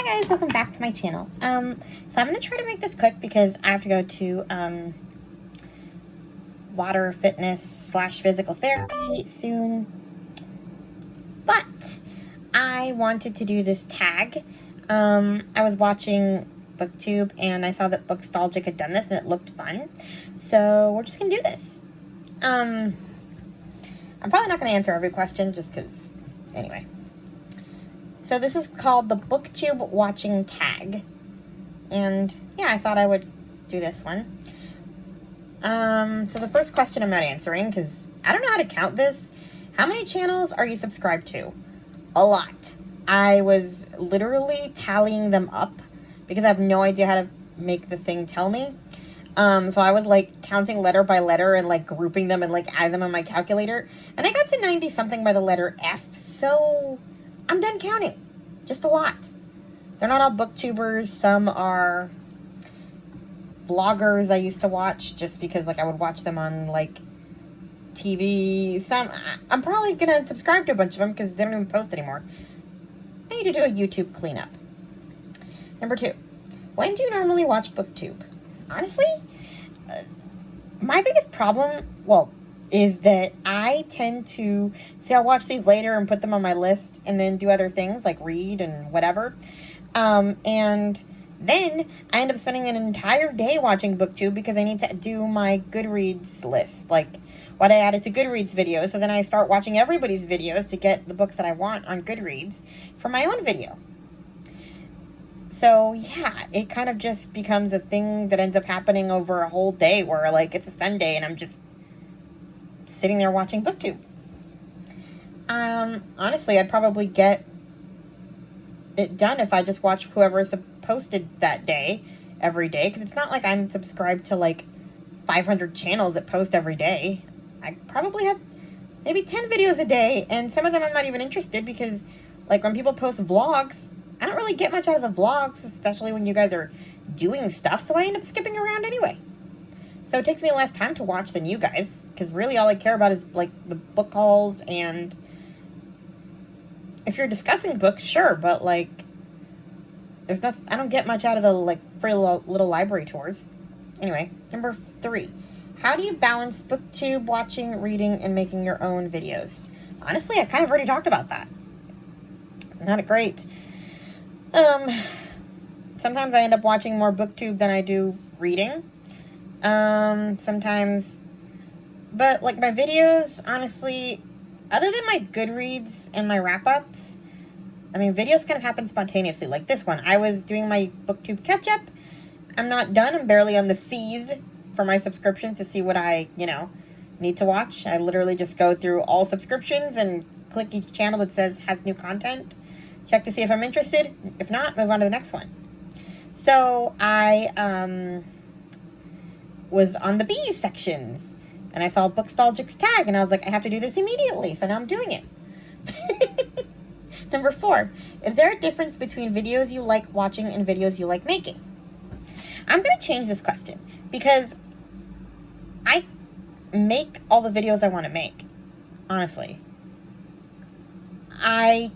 Hi guys, welcome back to my channel. So I'm going to try to make this quick because I have to go to water fitness / physical therapy soon. But I wanted to do this tag. I was watching BookTube and I saw that Bookstalgic had done this and it looked fun. So we're just going to do this. I'm probably not going to answer every question just because, anyway. So this is called the BookTube watching tag. And yeah, I thought I would do this one. So the first question I'm not answering because I don't know how to count this. How many channels are you subscribed to? A lot. I was literally tallying them up because I have no idea how to make the thing tell me. So I was like counting letter by letter and like grouping them and like adding them on my calculator. And I got to 90 something by the letter F. So I'm done counting. Just a lot. They're not all booktubers. Some are vloggers I used to watch just because like I would watch them on like TV. I'm probably going to subscribe to a bunch of them because they don't even post anymore. I need to do a YouTube cleanup. Number 2. When do you normally watch BookTube? Honestly, my biggest problem, is that I tend to say I'll watch these later and put them on my list and then do other things like read and whatever. And then I end up spending an entire day watching BookTube because I need to do my Goodreads list, like what I added to Goodreads videos. So then I start watching everybody's videos to get the books that I want on Goodreads for my own video. So yeah, it kind of just becomes a thing that ends up happening over a whole day where like it's a Sunday and I'm just sitting there watching BookTube. Honestly, I'd probably get it done if I just watch whoever's posted that day, every day. Because it's not like I'm subscribed to like 500 channels that post every day. I probably have maybe 10 videos a day. And some of them I'm not even interested because like when people post vlogs, I don't really get much out of the vlogs, especially when you guys are doing stuff. So I end up skipping around anyway. So it takes me less time to watch than you guys, because really all I care about is like the book hauls, and if you're discussing books, sure, but like there's nothing. I don't get much out of the like free little library tours. Anyway, number 3, how do you balance BookTube watching, reading, and making your own videos? Honestly, I kind of already talked about that. Not great. Sometimes I end up watching more BookTube than I do reading. Sometimes, but like my videos, honestly, other than my Goodreads and my wrap-ups, I mean, videos kind of happen spontaneously, like this one. I was doing my BookTube catch-up. I'm not done. I'm barely on the C's for my subscriptions to see what I, need to watch. I literally just go through all subscriptions and click each channel that says has new content. Check to see if I'm interested. If not, move on to the next one. So I, was on the B sections and I saw Bookstalgic's tag and I was like, I have to do this immediately. So now I'm doing it. Number 4, is there a difference between videos you like watching and videos you like making? I'm going to change this question because I make all the videos I want to make. Honestly, I'm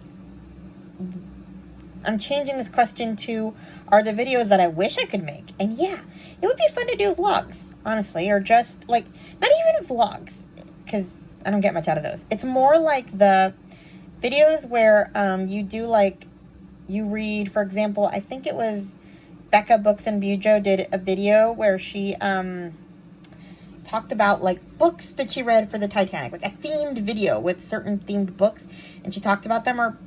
changing this question to, are the videos that I wish I could make? And yeah, it would be fun to do vlogs, honestly, or just like, not even vlogs, because I don't get much out of those. It's more like the videos where you do like, you read, for example, I think it was Becca Books and Bujo did a video where she talked about like books that she read for the Titanic, like a themed video with certain themed books, and she talked about them, or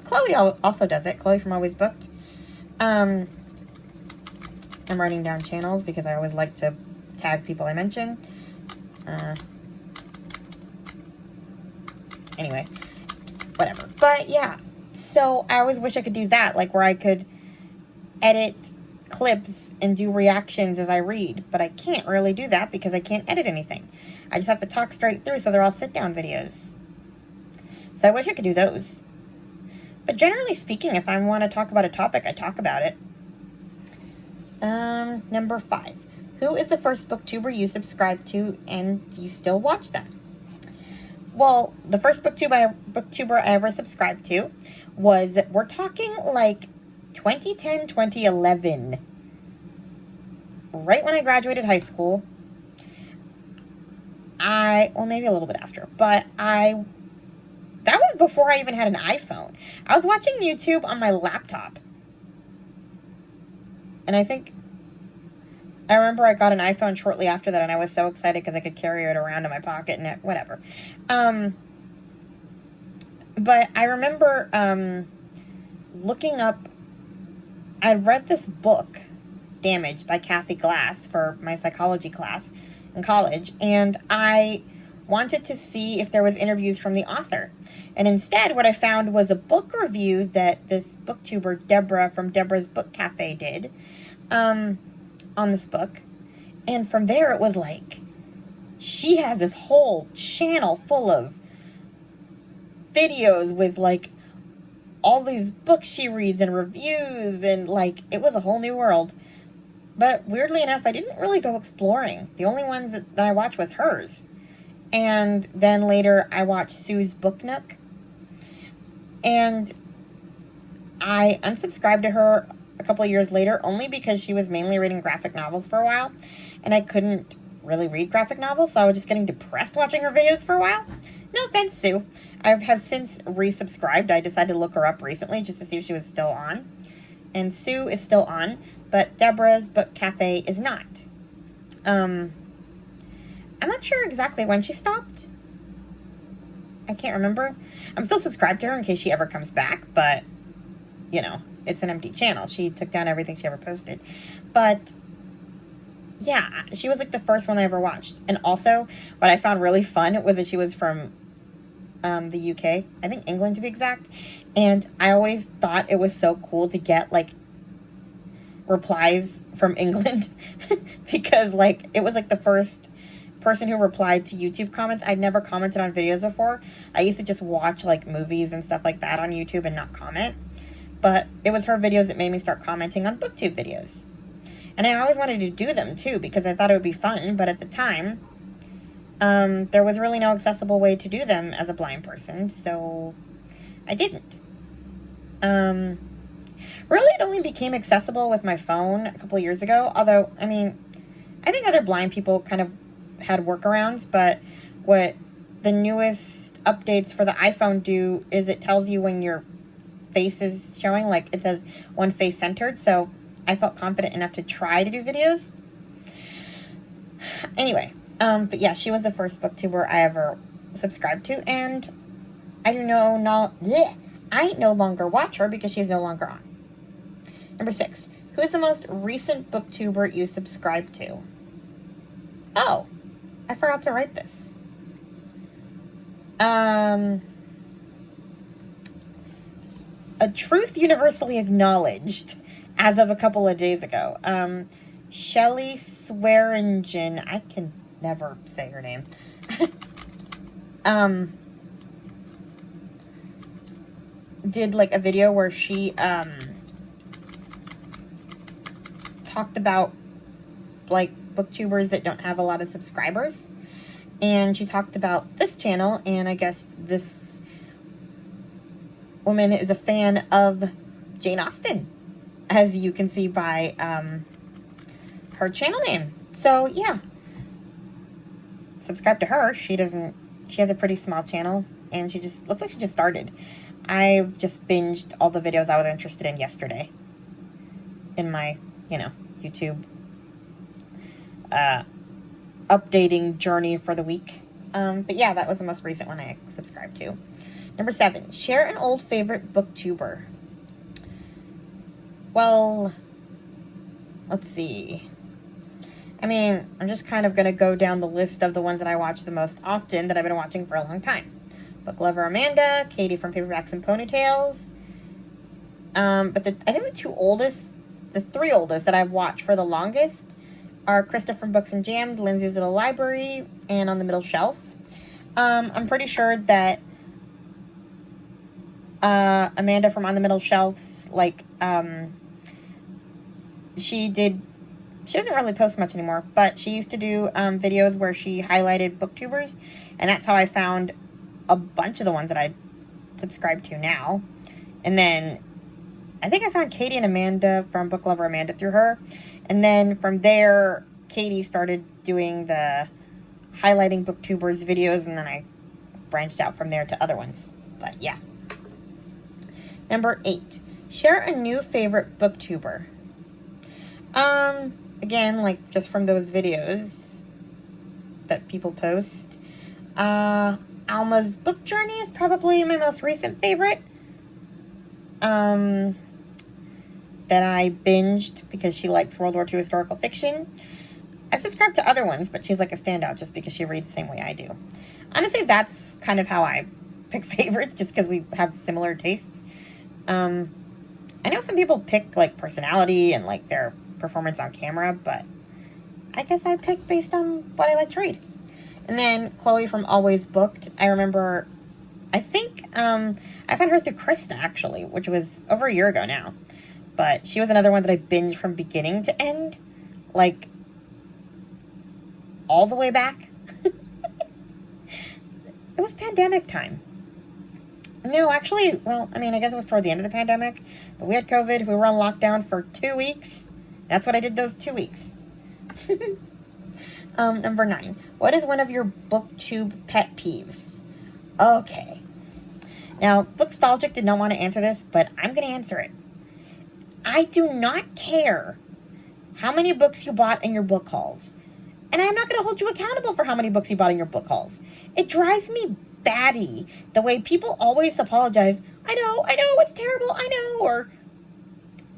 Chloe also does it. Chloe from Always Booked. I'm writing down channels because I always like to tag people I mention. Anyway, whatever. But yeah, so I always wish I could do that, like where I could edit clips and do reactions as I read. But I can't really do that because I can't edit anything. I just have to talk straight through, so they're all sit-down videos. So I wish I could do those. But generally speaking, if I want to talk about a topic, I talk about it. Number 5. Who is the first booktuber you subscribed to and do you still watch them? Well, the first booktuber I ever subscribed to was, we're talking like 2010, 2011. Right when I graduated high school. Well, maybe a little bit after, but that was before I even had an iPhone. I was watching YouTube on my laptop. And I remember I got an iPhone shortly after that, and I was so excited because I could carry it around in my pocket and whatever. But I remember looking up, I read this book, Damaged, by Kathy Glass, for my psychology class in college, and I wanted to see if there was interviews from the author. And instead, what I found was a book review that this booktuber, Deborah, from Deborah's Book Cafe did on this book. And from there, it was like, she has this whole channel full of videos with, like, all these books she reads and reviews, and, like, it was a whole new world. But weirdly enough, I didn't really go exploring. The only ones that I watched was hers. And then later, I watched Sue's Book Nook. And I unsubscribed to her a couple of years later, only because she was mainly reading graphic novels for a while. And I couldn't really read graphic novels, so I was just getting depressed watching her videos for a while. No offense, Sue. I have since resubscribed. I decided to look her up recently just to see if she was still on. And Sue is still on, but Deborah's Book Cafe is not. I'm not sure exactly when she stopped. I can't remember. I'm still subscribed to her in case she ever comes back, but, you know, it's an empty channel. She took down everything she ever posted. But, yeah, she was, like, the first one I ever watched. And also, what I found really fun was that she was from the UK. I think England, to be exact. And I always thought it was so cool to get, like, replies from England. Because, like, it was, like, the first person who replied to YouTube comments. I'd never commented on videos before. I used to just watch, like, movies and stuff like that on YouTube and not comment. But it was her videos that made me start commenting on BookTube videos. And I always wanted to do them, too, because I thought it would be fun. But at the time, there was really no accessible way to do them as a blind person, so I didn't. Really, it only became accessible with my phone a couple of years ago. Although, I mean, I think other blind people kind of had workarounds, but what the newest updates for the iPhone do is it tells you when your face is showing, like it says one face centered, so I felt confident enough to try to do videos. Anyway, but yeah, she was the first booktuber I ever subscribed to, and I no longer watch her because she's no longer on. Number 6, who is the most recent booktuber you subscribe to? Oh, I forgot to write this. A truth universally acknowledged as of a couple of days ago. Shelley Swearingen. I can never say her name. Did like a video where she talked about like booktubers that don't have a lot of subscribers, and she talked about this channel, and I guess this woman is a fan of Jane Austen, as you can see by her channel name. So yeah, subscribe to her. She has a pretty small channel, and she just looks like she just started. I've just binged all the videos I was interested in yesterday in my, YouTube updating journey for the week. But yeah, that was the most recent one I subscribed to. Number 7, share an old favorite booktuber. Well, let's see. I mean, I'm just kind of going to go down the list of the ones that I watch the most often that I've been watching for a long time. Book Lover Amanda, Katie from Paperbacks and Ponytails. But I think the 3 oldest that I've watched for the longest are Krista from Books and Jams, Lindsay's Little Library, and On the Middle Shelf. I'm pretty sure that Amanda from On the Middle Shelf's, she doesn't really post much anymore, but she used to do videos where she highlighted booktubers, and that's how I found a bunch of the ones that I subscribe to now. And then I think I found Katie and Amanda from Book Lover Amanda through her. And then from there, Katie started doing the highlighting booktubers videos, and then I branched out from there to other ones. But yeah. Number 8. Share a new favorite booktuber. Again, like just from those videos that people post. Alma's book journey is probably my most recent favorite. That I binged because she likes World War II historical fiction. I've subscribed to other ones, but she's like a standout just because she reads the same way I do. Honestly, that's kind of how I pick favorites, just because we have similar tastes. I know some people pick like personality and like their performance on camera, but I guess I pick based on what I like to read. And then Chloe from Always Booked. I remember, I think, I found her through Krista, actually, which was over a year ago now. But she was another one that I binged from beginning to end. Like, all the way back. It was pandemic time. No, actually, well, I mean, I guess it was toward the end of the pandemic. But we had COVID. We were on lockdown for 2 weeks. That's what I did those 2 weeks. Number 9. What is one of your BookTube pet peeves? Okay. Now, Bookstalgic did not want to answer this, but I'm going to answer it. I do not care how many books you bought in your book hauls. And I'm not going to hold you accountable for how many books you bought in your book hauls. It drives me batty the way people always apologize. I know, it's terrible, I know. Or,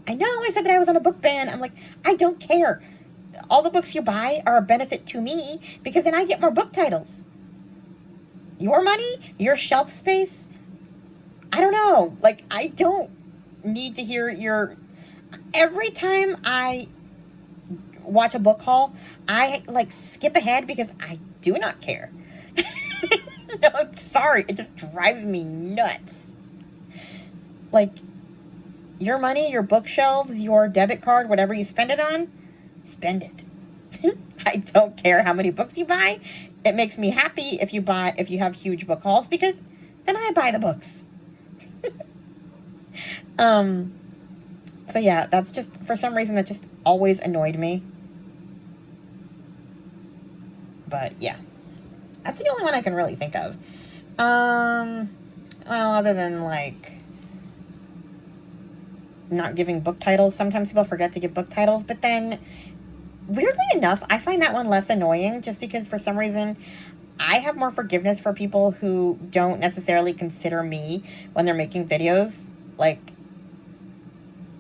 I know I said that I was on a book ban. I'm like, I don't care. All the books you buy are a benefit to me because then I get more book titles. Your money, your shelf space, I don't know. Like, I don't need to hear your... Every time I watch a book haul, I, like, skip ahead because I do not care. No, sorry. It just drives me nuts. Like, your money, your bookshelves, your debit card, whatever you spend it on, spend it. I don't care how many books you buy. It makes me happy if you have huge book hauls because then I buy the books. So yeah, that's just, for some reason, that just always annoyed me. But yeah, that's the only one I can really think of. Well, other than like not giving book titles, sometimes people forget to give book titles, but then weirdly enough, I find that one less annoying just because for some reason I have more forgiveness for people who don't necessarily consider me when they're making videos. Like,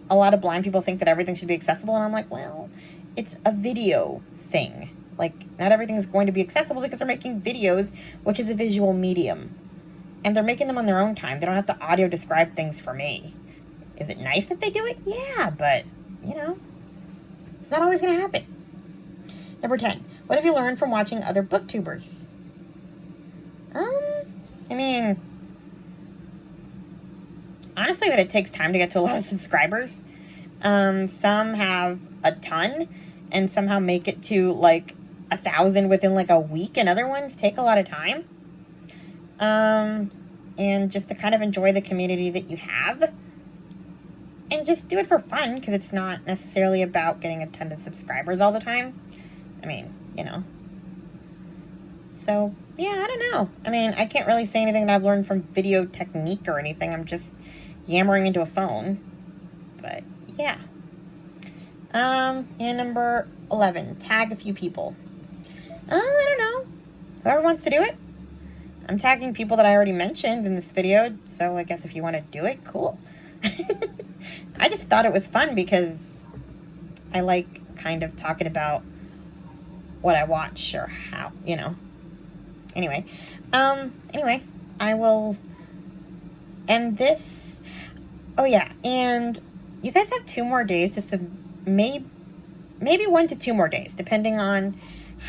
a lot of blind people think that everything should be accessible, and I'm like, well, it's a video thing. Like, not everything is going to be accessible because they're making videos, which is a visual medium. And they're making them on their own time. They don't have to audio describe things for me. Is it nice that they do it? Yeah, but, you know, it's not always going to happen. Number 10. What have you learned from watching other booktubers? I mean, honestly, that it takes time to get to a lot of subscribers. Some have a ton and somehow make it to like 1,000 within like a week, and other ones take a lot of time. And just to kind of enjoy the community that you have and just do it for fun, because it's not necessarily about getting a ton of subscribers all the time. I mean, you know. So, yeah, I don't know. I mean, I can't really say anything that I've learned from video technique or anything. I'm just yammering into a phone. But, yeah. And number 11, tag a few people. I don't know. Whoever wants to do it. I'm tagging people that I already mentioned in this video, so I guess if you want to do it, cool. I just thought it was fun because I like kind of talking about what I watch or how, you know. Anyway, I will end this. Oh yeah, and you guys have 2 more days to maybe 1 to 2 more days, depending on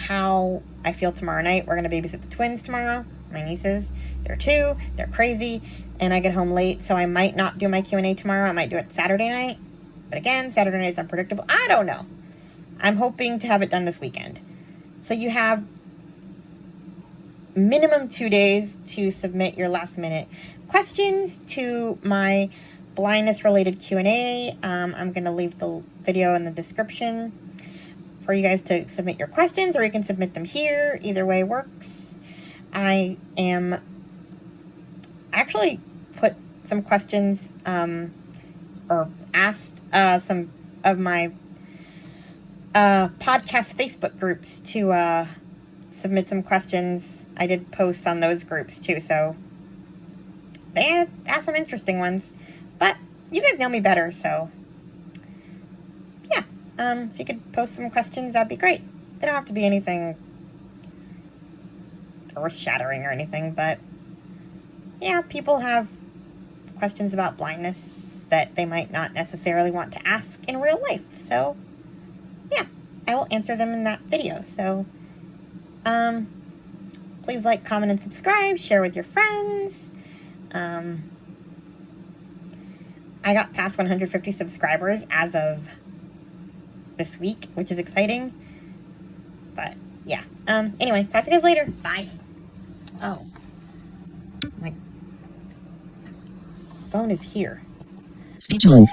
how I feel tomorrow night. We're gonna babysit the twins tomorrow, my nieces. They're 2, they're crazy, and I get home late, so I might not do my Q&A tomorrow. I might do it Saturday night, but again, Saturday night's unpredictable. I don't know. I'm hoping to have it done this weekend. So you have minimum 2 days to submit your last minute questions to my blindness-related Q&A. I'm going to leave the video in the description for you guys to submit your questions, or you can submit them here. Either way works. I actually put some questions, or asked some of my podcast Facebook groups to submit some questions. I did post on those groups too, so they asked some interesting ones. But you guys know me better, so yeah. If you could post some questions, that'd be great. They don't have to be anything earth-shattering or anything, but yeah, people have questions about blindness that they might not necessarily want to ask in real life. So yeah, I will answer them in that video. So please like, comment, and subscribe. Share with your friends. I got past 150 subscribers as of this week, which is exciting. But yeah. Anyway, talk to you guys later. Bye. Oh, my phone is here. Speech on.